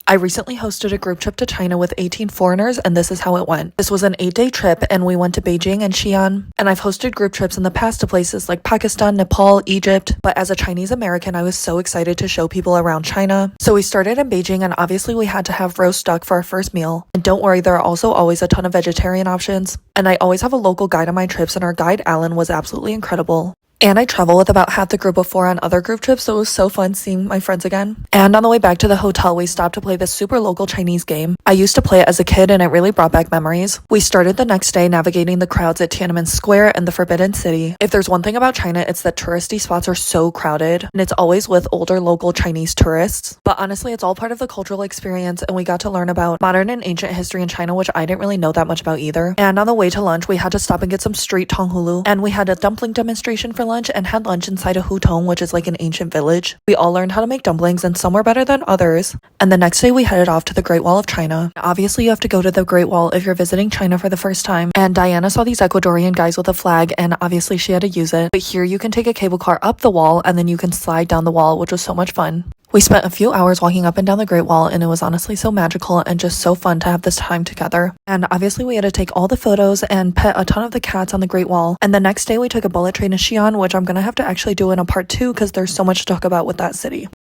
I recently hosted a group trip to China with 18 foreigners, and this is how it went. This was an 8-day trip, and we went to Beijing and Xi'an. And I've hosted group trips in the past to places like Pakistan, Nepal, Egypt. But as a Chinese American, I was so excited to show people around China. So we started in Beijing, and obviously we had to have roast duck for our first meal. And don't worry, there are also always a ton of vegetarian options. And I always have a local guide on my trips, and our guide, Alan, was absolutely incredible. And I travel with about half the group of 4 on other group trips, so it was so fun seeing my friends again. And on the way back to the hotel, we stopped to play this super local Chinese game. I used to play it as a kid, and it really brought back memories. We started the next day navigating the crowds at Tiananmen Square and the Forbidden City. If there's one thing about China, it's that touristy spots are so crowded, and it's always with older local Chinese tourists. But honestly, it's all part of the cultural experience, and we got to learn about modern and ancient history in China, which I didn't really know that much about either. And on the way to lunch, we had to stop and get some street tonghulu, and we had a dumpling demonstration for lunch and had lunch inside a hutong, which is like an ancient village. We all learned how to make dumplings, and some were better than others. And the next day we headed off to the Great Wall of China. Obviously you have to go to the Great Wall if you're visiting China for the first time. And Diana saw these Ecuadorian guys with a flag, and obviously she had to use it. But here you can take a cable car up the wall, and then you can slide down the wall, which was so much fun. We spent a few hours walking up and down the Great Wall, and it was honestly so magical and just so fun to have this time together. And obviously we had to take all the photos and pet a ton of the cats on the Great Wall. And the next day we took a bullet train to Xi'an, which I'm gonna have to actually do in a part 2 because there's so much to talk about with that city.